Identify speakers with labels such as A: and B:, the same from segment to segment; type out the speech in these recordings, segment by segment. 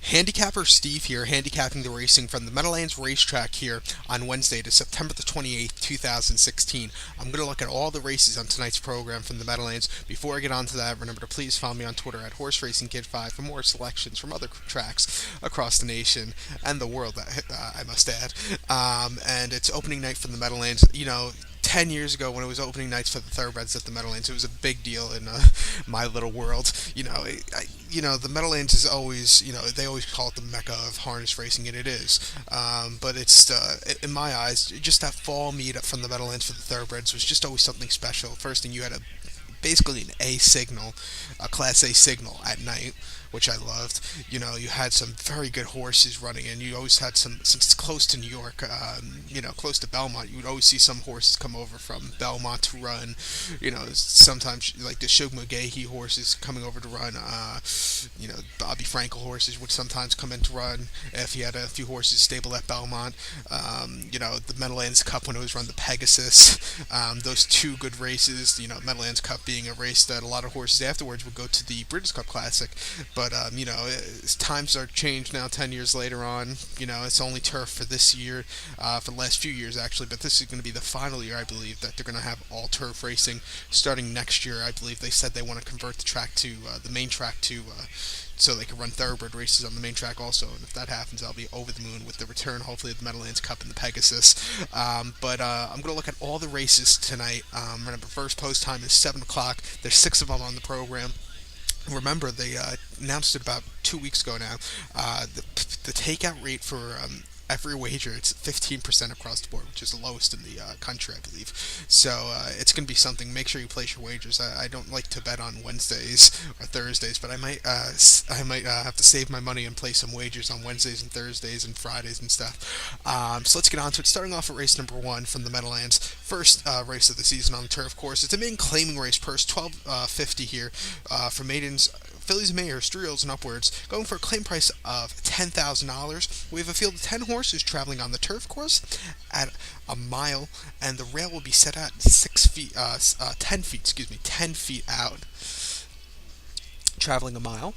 A: Handicapper Steve here, handicapping the racing from the Meadowlands Racetrack here on Wednesday to September the 28th, 2016. I'm going to look at all the races on tonight's program from the Meadowlands. Before I get on to that, remember to please follow me on Twitter at HorseRacingKid5 for more selections from other tracks across the nation and the world, I must add. And it's opening night from the Meadowlands. 10 years ago when it was opening nights for the thoroughbreds at the Meadowlands, it was a big deal in my little world. The Meadowlands is always, they always call it the mecca of harness racing, and it is. But it's, in my eyes, just that fall meet up from the Meadowlands for the thoroughbreds was just always something special. First thing, you had basically an A signal, a Class A signal at night, which I loved. You had some very good horses running, and you always had some, since it's close to New York, close to Belmont, you would always see some horses come over from Belmont to run. Sometimes like the Shug McGahee horses coming over to run. Bobby Frankel horses would sometimes come in to run if he had a few horses stable at Belmont. The Meadowlands Cup when it was run the Pegasus. Those two good races. Meadowlands Cup being a race that a lot of horses afterwards would go to the British Cup Classic. But, times are changed now 10 years later on. It's only turf for this year, for the last few years actually, but this is going to be the final year, I believe, that they're going to have all turf racing starting next year. I believe they said they want to convert the track to, the main track to, so they can run thoroughbred races on the main track also. And if that happens, I'll be over the moon with the return, hopefully, of the Meadowlands Cup and the Pegasus. I'm going to look at all the races tonight. Remember, first post time is 7 o'clock. There's 6 of them on the program. Remember, they announced it about 2 weeks ago now. The takeout rate for every wager, it's 15% across the board, which is the lowest in the country, I believe. So it's going to be something. Make sure you place your wagers. I don't like to bet on Wednesdays or Thursdays, but I might have to save my money and play some wagers on Wednesdays and Thursdays and Fridays and stuff. So let's get on to it. Starting off at race number 1 from the Meadowlands. First race of the season on the turf course. It's a main claiming race, purse $12.50 here for maidens. Fillies and Mayors, 3-year-olds and upwards, going for a claim price of $10,000. We have a field of 10 horses traveling on the turf course at a mile, and the rail will be set at 10 feet out, traveling a mile.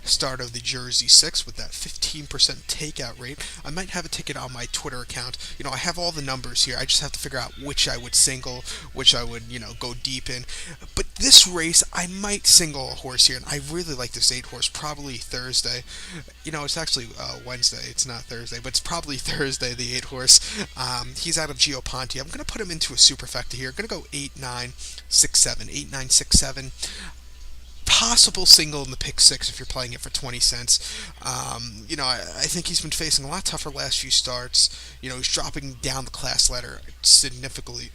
A: Start of the Jersey 6 with that 15% takeout rate. I might have a ticket on my Twitter account. I have all the numbers here. I just have to figure out which I would single, which I would, go deep in. But this race, I might single a horse here, and I really like this 8 horse, probably Thursday. It's actually Wednesday. It's not Thursday, but it's probably Thursday, the 8 horse. He's out of Geoponte. I'm going to put him into a superfecta here. I'm going to go 8-9-6-7. 8-9-6-7. Possible single in the pick 6 if you're playing it for 20 cents. I think he's been facing a lot tougher last few starts. He's dropping down the class ladder significantly.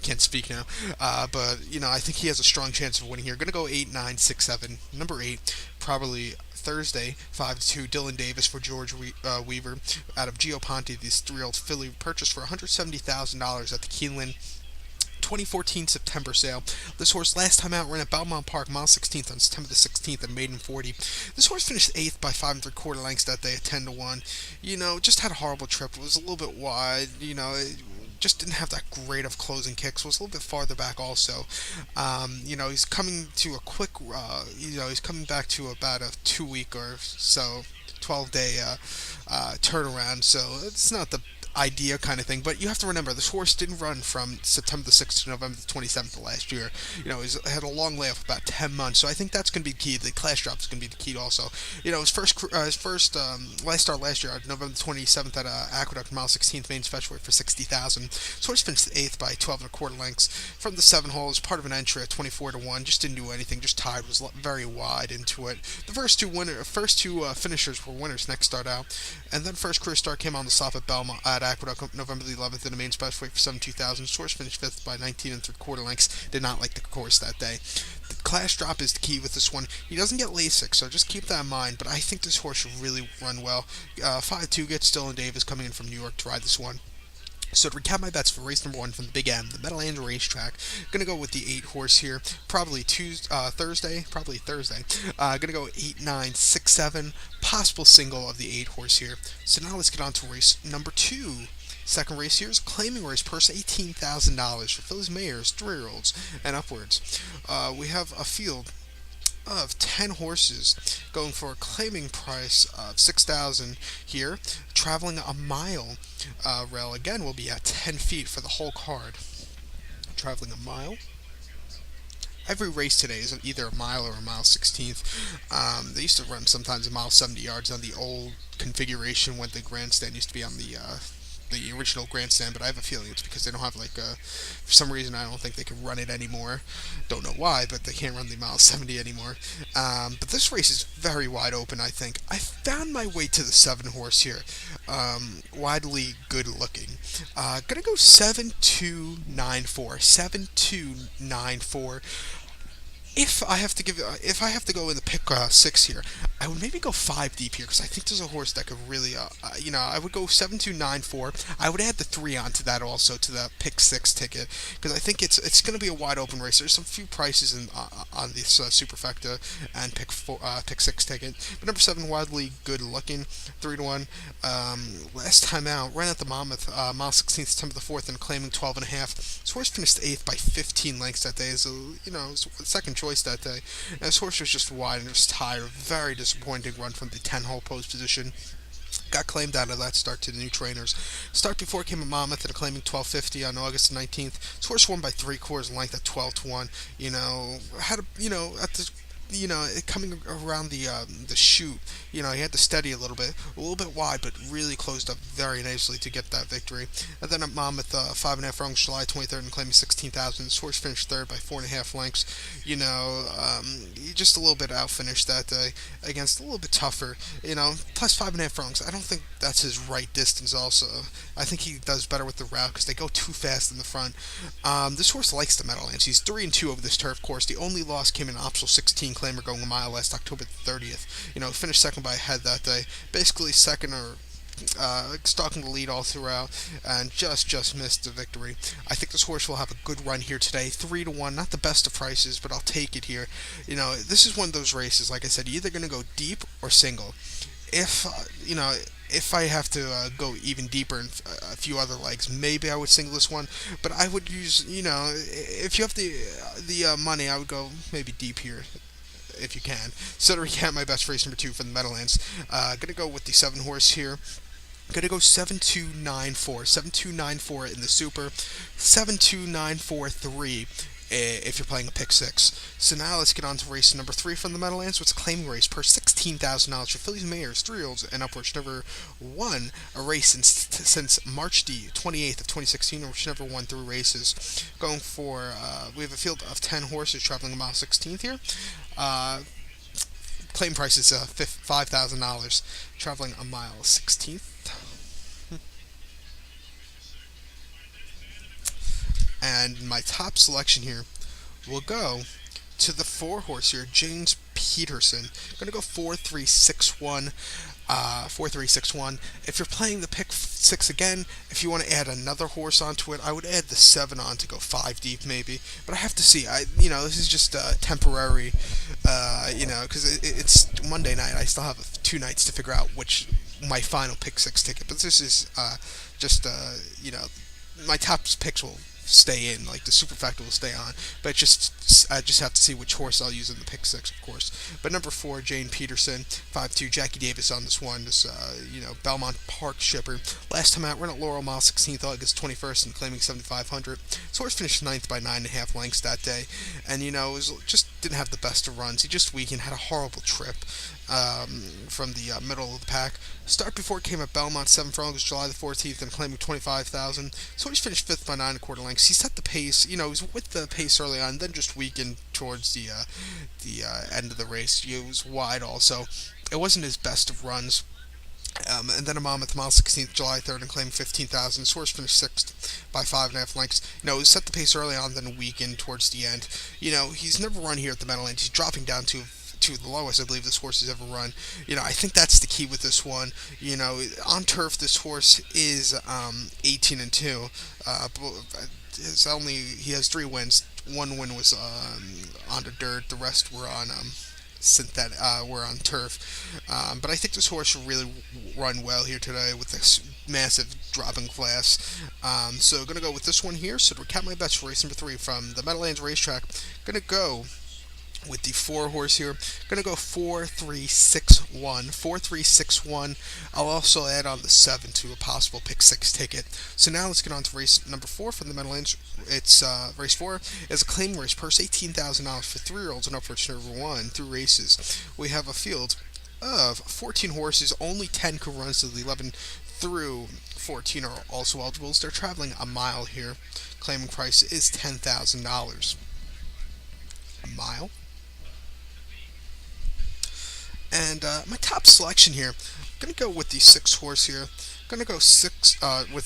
A: Can't speak now. But I think he has a strong chance of winning here. Going to go 8-9-6-7. Number 8, probably Thursday, 5-2, Dylan Davis for George Weaver out of Geoponte. This 3-year-old filly purchased for $170,000 at the Keeneland 2014 September sale. This horse last time out ran at Belmont Park, mile 16th on September the 16th and maiden 40. This horse finished 8th by 5 3/4 lengths that day at 10-1. Just had a horrible trip. It was a little bit wide. It just didn't have that great of closing kicks. Was a little bit farther back also. He's coming to a quick. He's coming back to about a 2-week or so, 12-day turnaround. So it's not the idea kind of thing, but you have to remember this horse didn't run from September the 6th to November the 27th of last year. He's had a long layoff, about 10 months, so I think that's going to be key. The class drop is going to be the key also. His first last start last year, November the 27th at Aqueduct, mile 16th, main special weight for $60,000. This horse finished 8th by 12 1/4 lengths from the 7 hole as part of an entry at 24-1. Just didn't do anything, just tied, was very wide into it. The first two finishers were winners next start out, and then first career start came on the stop at Belmont at Aqueduct November the 11th in the main special weight for $72,000. Horse finished 5th by 19 3/4 lengths. Did not like the course that day. The class drop is the key with this one. He doesn't get LASIK, so just keep that in mind. But I think this horse should really run well. 5-2 gets Dylan Davis coming in from New York to ride this one. So to recap my bets for race number 1 from the Big M, the Meadowlands Racetrack, gonna go with the 8 horse here. Probably Thursday. Gonna go 8-9-6-7. Possible single of the 8 horse here. So now let's get on to race number 2. Second race here is a claiming race, purse $18,000 for fillies, Mayors, 3-year-olds and upwards. We have a field of 10 horses, going for a claiming price of 6,000 here. Traveling a mile, rail again will be at 10 feet for the whole card. Traveling a mile. Every race today is either a mile or a mile 16th. They used to run sometimes a mile 70 yards on the old configuration when the grandstand used to be on the original grandstand, but I have a feeling it's because they don't have for some reason I don't think they can run it anymore. Don't know why, but they can't run the mile 70 anymore. But this race is very wide open. I think I found my way to the 7 horse here. Widely good looking. Gonna go 7-2-9-4. 7-2-9-4. If I have to go in the pick 6 here, I would maybe go 5 deep here because I think there's a horse that could really, I would go 7-2-9-4. I would add the 3 onto that also to the pick 6 ticket because I think it's going to be a wide open race. There's some few prices on this superfecta and pick 6 ticket, but number 7 widely good looking, 3-1. Last time out, ran at the Monmouth, mile 16th, September the 4th, and claiming 12.5. This horse finished 8th by 15 lengths that day. So it was the second choice that day. And this horse was just wide and was tired. Very disappointing run from the 10-hole post position. Got claimed out of that start to the new trainers. Start before came a Monmouth at a claiming 12.50 on August 19th. This horse won by 3/4 length at 12-1. Had at the coming around the chute, he had to steady a little bit wide, but really closed up very nicely to get that victory. And then at Monmouth, 5.5 furlongs, July 23rd, and claiming 16,000. This horse finished third by 4.5 lengths. He just a little bit outfinished that day against a little bit tougher. Plus 5.5 furlongs. I don't think that's his right distance. Also, I think he does better with the route because they go too fast in the front. This horse likes the Meadowlands. He's 3-2 over this turf course. The only loss came in optional 16 claimer going a mile last October 30th. Finished second by a head that day. Basically second or stalking the lead all throughout, and just missed the victory. I think this horse will have a good run here today. 3-1, not the best of prices, but I'll take it here. This is one of those races. Like I said, you're either going to go deep or single. If I have to go even deeper in a few other legs, maybe I would single this one. But I would use, if you have the money, I would go maybe deep here if you can. So to recap, my best race number 2 for the Meadowlands. Gonna go with the 7 horse here. Gonna go 7-2-9-4. 7-2-9-4 in the super. 7-2-9-4-3 if you're playing a pick 6. So now let's get on to race number 3 from the Meadowlands. It's a claiming race per $16,000 for fillies, mares, 3-year-olds, and upwards. Never won a race since March the 28th of 2016, which never won 3 races. Going for, we have a field of 10 horses traveling a mile 16th here. Claim price is $5,000, traveling a mile 16th. And my top selection here will go to the 4 horse here, James Peterson. I'm going to go 4-3-6-1. 4-3-6-1. If you're playing the pick 6 again, if you want to add another horse onto it, I would add the 7 on to go 5 deep maybe. But I have to see. This is just temporary. Because it's Monday night. I still have 2 nights to figure out which my final pick 6 ticket. But this is just my top picks will stay in, like the superfecta will stay on, but I just have to see which horse I'll use in the pick 6, of course. But number 4, Jane Peterson, 5-2, Jackie Davis on this one. This Belmont Park shipper. Last time out, ran at Laurel, mile 16th, August 21st, and claiming 7,500. This horse finished 9th by 9.5 lengths that day, and just didn't have the best of runs. He just weakened, had a horrible trip from the middle of the pack. Start before it came at Belmont, 7 furlongs, July the 14th, and claiming 25,000. So he's finished 5th by 9.25 lengths. He set the pace, he was with the pace early on, then just weakened towards the end of the race. He was wide also. It wasn't his best of runs. And then a Monmouth, mile 16th, July 3rd, and claimed 15,000. His horse finished 6th by 5.5 lengths. He set the pace early on, then weakened towards the end. He's never run here at the Meadowlands. He's dropping down to the lowest I believe this horse has ever run. I think that's the key with this one. On turf, this horse is 18-2. He has 3 wins. 1 win was on the dirt. The rest were on synthetic. Were on turf. But I think this horse will really run well here today with this massive dropping class. So gonna go with this one here. So to recap my bets for race number 3 from the Meadowlands Racetrack, gonna go With the 4 horse here, gonna go 4-3-6-1. 4-3-6-1. I'll also add on the 7 to a possible pick 6 ticket. So now let's get on to race number 4 from the Meadowlands. It's race 4 is a claim race, purse $18,000 for 3-year-olds and upwards, number 1 through races. We have a field of 14 horses, only 10 could run, so the 11 through 14 are also eligible. They're traveling a mile here. Claiming price is $10,000. A mile. And my top selection here, I'm going to go with the 6 horse here. Going to go with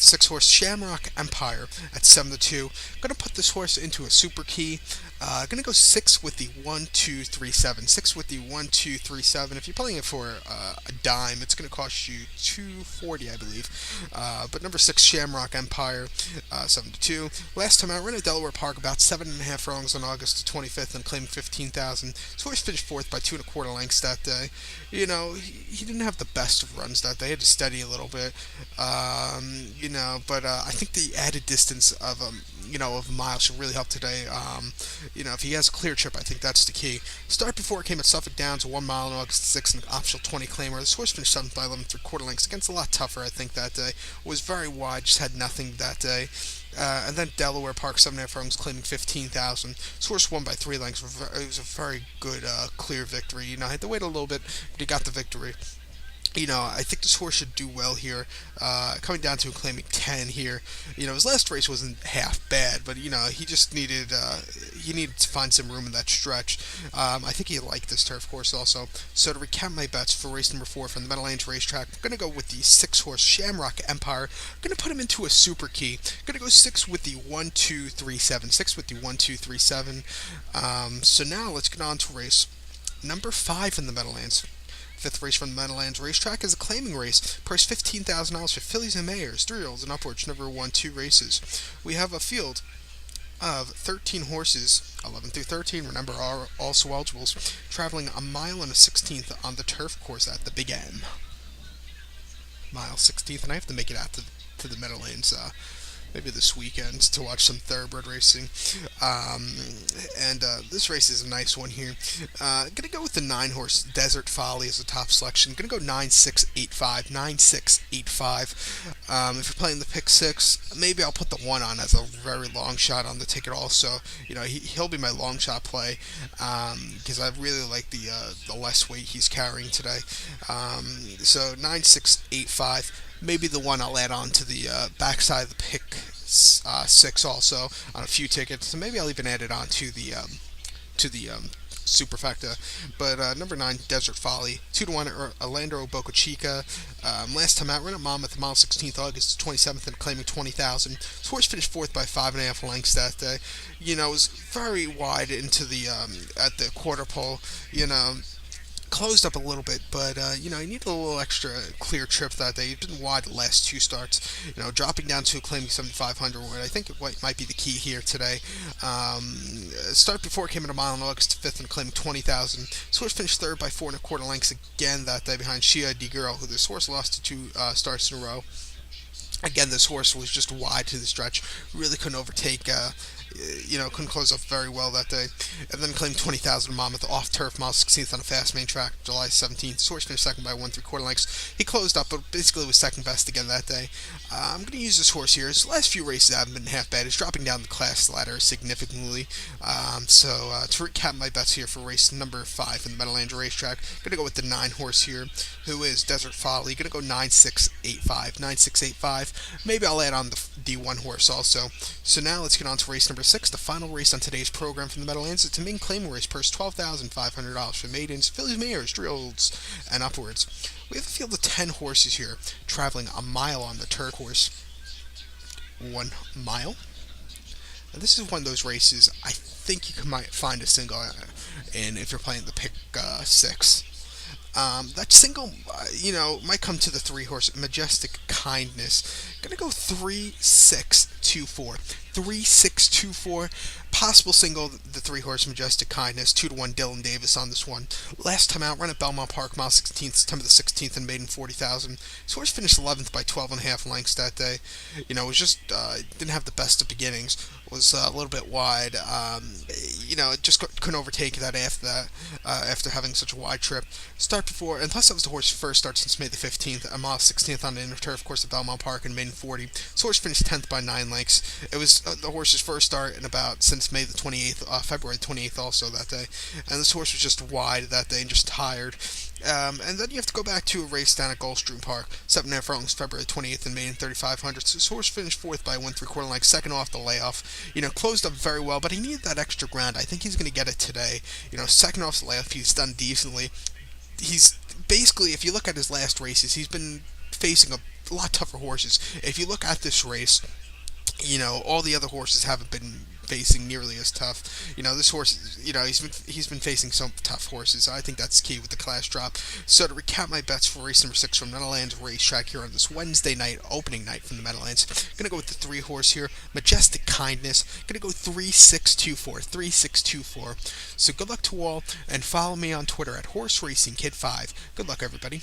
A: 6 horse Shamrock Empire at 7-2. Going to put this horse into a super key. Going to go 6 with the 1-2-3-7. 6 with the 1-2-3-7. If you're playing it for a dime, it's going to cost you $240, I believe. But number 6 Shamrock Empire, 7-2. Last time I ran at Delaware Park about 7.5 furlongs on August the 25th and claimed 15,000. This horse finished 4th by 2 1/4 lengths that day. You know, he didn't have the best of runs that day. He had to steady a little bit. But I think the added distance of a mile should really help today. If he has a clear trip, I think that's the key. Start before it came at Suffolk Downs, 1 mile on August 6th, and an optional 20 claimer. This horse finished 7th by 11 3/4 lengths against a lot tougher, I think, that day. Was very wide, just had nothing that day. And then Delaware Park, 7.5 furlongs, claiming 15,000. This horse won by 3 lengths. It was a very good, clear victory. I had to wait a little bit, but he got the victory. I think this horse should do well here. Coming down to him claiming 10 here. His last race wasn't half bad, but he just needed to find some room in that stretch. I think he liked this turf course also. So to recap my bets for race number 4 from the Meadowlands Racetrack, I'm gonna go with the 6 horse Shamrock Empire. I'm gonna put him into a super key. I'm gonna go 6 with the 1-2-3-7. 6 with the 1-2-3-7. So now let's get on to race number 5 in the Meadowlands. 5th race from the Meadowlands Racetrack is a claiming race. Price $15,000 for fillies and mares, 3-year-olds and upwards, number 1, 2 races. We have a field of 13 horses, 11 through 13, remember, are also eligibles, traveling a mile and a 16th on the turf course at the Big M. Mile 16th, and I have to make it out to the Meadowlands maybe this weekend to watch some thoroughbred racing. This race is a nice one here. Gonna go with the 9 horse Desert Folly as a top selection. Gonna go 9-6-8-5. 9-6-8-5. If you're playing the pick 6, maybe I'll put the 1 on as a very long shot on the ticket also. He'll be my long shot play because I really like the less weight he's carrying today. So 9-6-8-5. Maybe the 1 I'll add on to the backside of the pick 6 also on a few tickets. So maybe I'll even add it on to the superfecta. But number 9, Desert Folly, 2-1 Orlando Boca Chica. Last time out, ran at Monmouth, mile 16th, August 27th, and claiming 20,000. This horse finished 4th by 5.5 lengths that day. It was very wide into the at the quarter pole. Closed up a little bit, but he needed a little extra clear trip that day. He didn't wide the last 2 starts. Dropping down to claiming 7,500, where I think it might be the key here today. Start before it came in a mile on August 5th and claiming 20,000. This horse finished 3rd by 4 1/4 lengths again that day behind Shia D Girl, who this horse lost to 2 starts in a row. Again, this horse was just wide to the stretch. Really couldn't overtake. Couldn't close up very well that day. And then claimed 20,000 Monmouth off turf, mile 16th on a fast main track, July 17th. This horse finished 2nd by 1 3/4 lengths. He closed up, but basically was 2nd best again that day. I'm going to use this horse here. His last few races haven't been half bad. He's dropping down the class ladder significantly. To recap my bets here for race number 5 in the Meadowlands Racetrack, I'm going to go with the 9 horse here, who is Desert Folly. Going to go 9-6-8-5. 9-6-8-5. Maybe I'll add on the 1 horse also. So now let's get on to race number 6, the final race on today's program from the Meadowlands. It's a main claim race, purse $12,500 for maidens, fillies, mares, 3-year-olds, and upwards. We have a field of 10 horses here, traveling a mile on the turf course. 1 mile. And this is one of those races I think you might find a single in if you're playing the pick 6. That single, might come to the 3 horse Majestic Kindness. Gonna go 3-6-2-4. 3-6-2-4. Possible single, the 3-horse Majestic Kindness, 2-1 Dylan Davis on this one. Last time out, run at Belmont Park, mile 16th, September the 16th, and maiden 40,000. This horse finished 11th by 12.5 lengths that day. It was just, didn't have the best of beginnings. Was a little bit wide. It just couldn't overtake that after having such a wide trip. Start before, and plus that was the horse's first start since May the 15th, a mile 16th on the inner turf course at Belmont Park in maiden 40. This horse finished 10th by 9 lengths. It was the horse's first start in about since May the 28th, February 28th also that day. And this horse was just wide that day and just tired. And then you have to go back to a race down at Gulfstream Park, 7.5 furlongs, February 20th, and maiden 3,500. So this horse finished fourth by 1.75 lengths, second off the layoff. Closed up very well, but he needed that extra ground. I think he's going to get it today. Second off the layoff, he's done decently. He's basically, if you look at his last races, he's been facing a lot tougher horses. If you look at this race, all the other horses haven't been facing nearly as tough. This horse, he's been facing some tough horses. I think that's key with the class drop. So to recap my bets for race number 6 from Meadowlands Racetrack here on this Wednesday night, opening night from the Meadowlands. Gonna go with the 3-horse here, Majestic Kindness. Gonna go 3-6-2-4, 3-6-2-4. So good luck to all, and follow me on Twitter at HorseRacingKid5. Good luck, everybody.